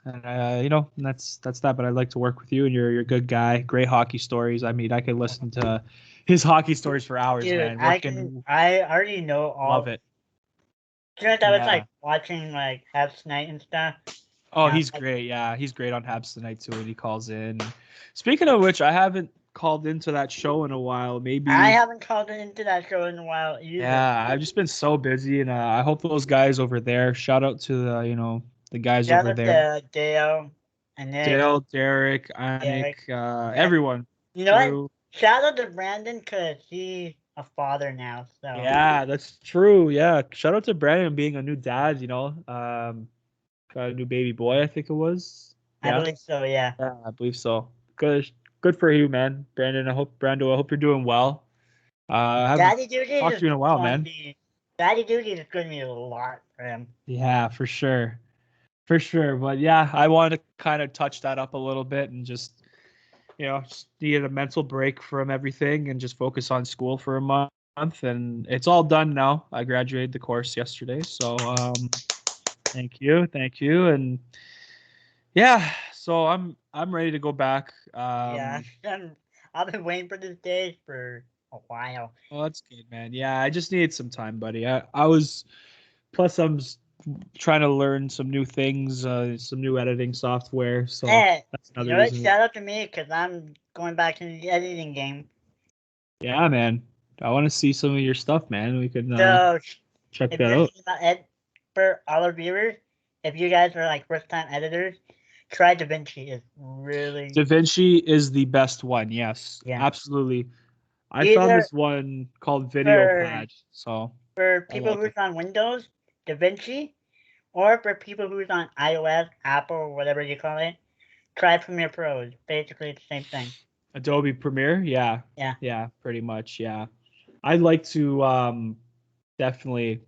that's that. But I'd like to work with you, and you're a good guy. Great hockey stories. I mean, I could listen to his hockey stories for hours, dude, man. I already know all. Love it. I was watching Habs Night and stuff. Oh, he's great. Yeah, he's great on Habs Tonight too when he calls in. Speaking of which, I haven't called into that show in a while. Maybe I haven't called into that show in a while either. Yeah, I've just been so busy, and I hope those guys over there. Shout out to the guys over there. Shout out to Dale and Nick. Dale, Derek, Anik, everyone. You know what? Shout out to Brandon because he's a father now. So yeah, that's true. Yeah, shout out to Brandon being a new dad. Got a new baby boy, I think it was. Yeah. I believe so, yeah. Yeah, I believe so. Good for you, man. Brandon, I hope you're doing well. Daddy duty talked to you in a while, man. Daddy duty is going to be a lot for him. Yeah, for sure. But yeah, I wanted to kind of touch that up a little bit and just needed a mental break from everything and just focus on school for a month. And it's all done now. I graduated the course yesterday, so thank you, and yeah. so I'm ready to go back. Yeah, I've been waiting for this day for a while. Well, that's good, man. Yeah, I just needed some time, buddy. I was plus trying to learn some new things, some new editing software. So Hey, that's you another know what? reason. Shout out to me because I'm going back into the editing game. Yeah, man. I want to see some of your stuff, man. We can So check if that you're out. thinking about for all our viewers, if you guys are like first time editors, try DaVinci. It's really DaVinci is the best one. Yes, Yeah. absolutely. I found Either this one called for VideoPad. So for I people like who's it. on Windows, DaVinci, or for people who's on iOS, Apple, or whatever you call it, try Premiere Pro. It's basically the same thing. Adobe Premiere, yeah. Yeah. Yeah, pretty much, yeah. I'd like to definitely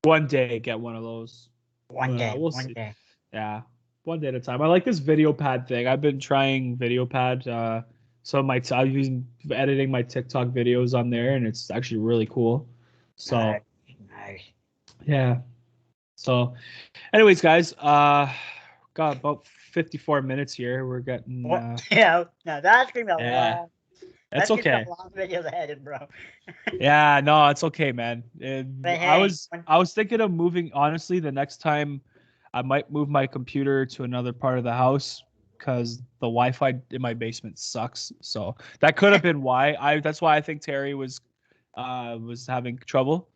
one day get one of those. One day. We'll One see. day. Yeah, one day at a time. I like this VideoPad thing. I've been trying VideoPad. So I've been editing my TikTok videos on there, and it's actually really cool. So Nice. yeah. So, anyways, guys, got about 54 minutes here. We're getting What? Yeah. No, that's gonna be a yeah. long. That's That's gonna okay. be a long video to edit, bro. Yeah, no, it's okay, man. But I hey, was thinking of moving. Honestly, the next time I might move my computer to another part of the house because the Wi-Fi in my basement sucks. So that could have been why. That's why I think Terry was having trouble.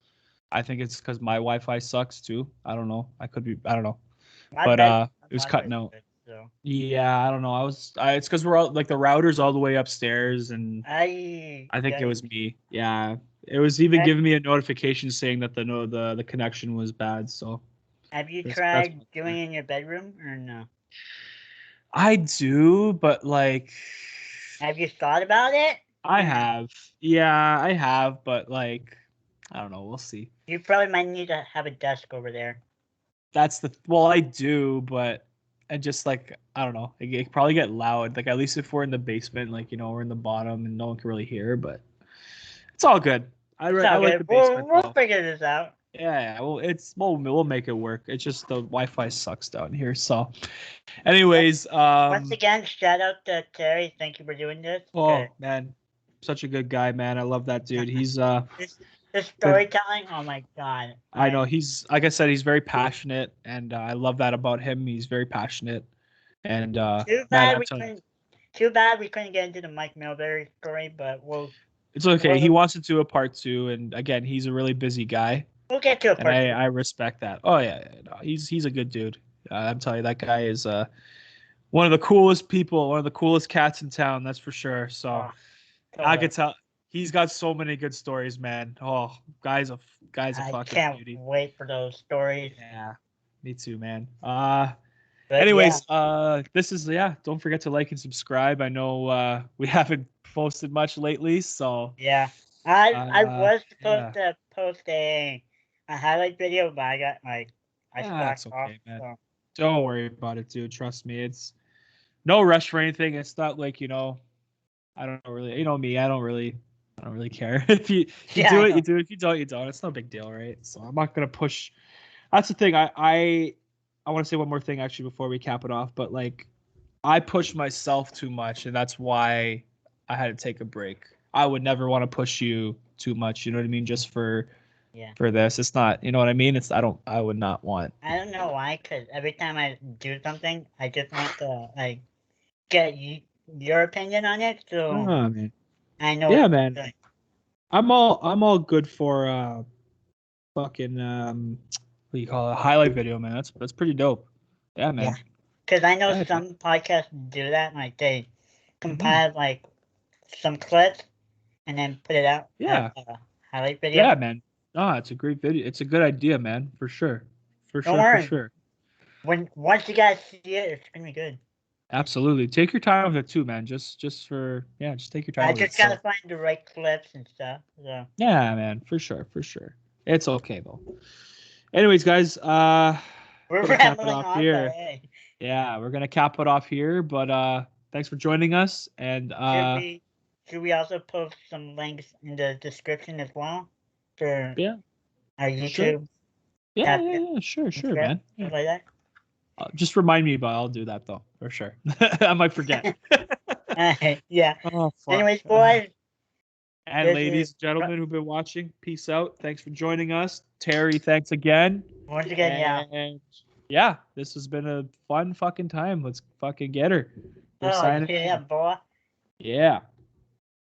I think it's because my Wi-Fi sucks too. I don't know. I could be. I don't know. my But bed- it was my cutting bed's out. good, so. Yeah, I don't know. It's because we're all like the router's all the way upstairs, and I think yeah, it was me. Yeah, it was even Have- giving me a notification saying that the connection was bad. So Have you that's tried why. doing it in your bedroom or no? I do, but like Have you thought about it? I Or no? have. Yeah, I have, but like I don't know. We'll see. You probably might need to have a desk over there. That's well, I do, but and just like I don't know, it could probably get loud. Like at least if we're in the basement, like we're in the bottom and no one can really hear. But it's all good. I It's I all like good. the basement We'll though. figure this out. Yeah, well, we'll make it work. It's just the Wi-Fi sucks down here. So, anyways, Once again, shout out to Terry. Thank you for doing this. oh man, such a good guy, man. I love that dude. He's The storytelling. Oh my god. I know he's like I said, he's very passionate, and I love that about him. He's very passionate, and Too man, bad I'm we telling you, couldn't. Too bad we couldn't get into the Mike Milbury story, but it's okay. He we'll, wants to do a part 2, and again, he's a really busy guy, we'll get to a and part two. I respect that. Oh yeah, no, he's a good dude. I'm telling you, that guy is one of the coolest people, one of the coolest cats in town. That's for sure. So Oh, I totally. could tell he's got so many good stories, man. Oh, guy's a I fucking can't beauty. wait for those stories. Yeah, me too, man. But Anyways, yeah. this is don't forget to like and subscribe. I know we haven't posted much lately, so Yeah. I was yeah. supposed to post a highlight video, but I got I That's slacked off. okay, man. So. Don't worry about it, dude. Trust me, it's no rush for anything. It's not like I don't really, me. I don't really care if you Yeah, do I it, know. you do it. If you don't, you don't. It's no big deal, right? So I'm not gonna push. That's the thing. I want to say one more thing actually before we cap it off, but like I push myself too much, and that's why I had to take a break. I would never want to push you too much. You know what I mean? Just for this, it's not. You know what I mean? I would not want. I don't know why, because every time I do something, I just want to like get your opinion on it. So Oh man. I know. Yeah, what man. to do. I'm all good for fucking what do you call it? A highlight video, man. That's pretty dope. Yeah, man. Yeah. Because I know Yeah, some podcasts do that, like they Mm-hmm. compile like some clips and then put it out. Yeah. As a highlight video. Yeah, man. No, it's a great video. It's a good idea, man. For sure. Don't worry. For sure. Once you guys see it, it's gonna be good. Absolutely. Take your time with it too, man. Just take your time I with just it. gotta find the right clips and stuff. So. Yeah, man. For sure. It's okay though. Anyways, guys, We're gonna cap it rambling off on, here. but hey. Yeah, we're gonna cap it off here, but thanks for joining us, and should we also post some links in the description as well for our YouTube? Sure. Yeah, sure, man. Yeah. Like that. Just remind me, but I'll do that though. for sure. I might forget. Yeah. Oh, fuck. Anyways, boys. And this ladies is- and gentlemen who've been watching, peace out. Thanks for joining us. Terry, thanks again. Once again, yeah. And yeah, this has been a fun fucking time. Let's fucking get her. We're Oh, signing yeah, off. boy. Yeah.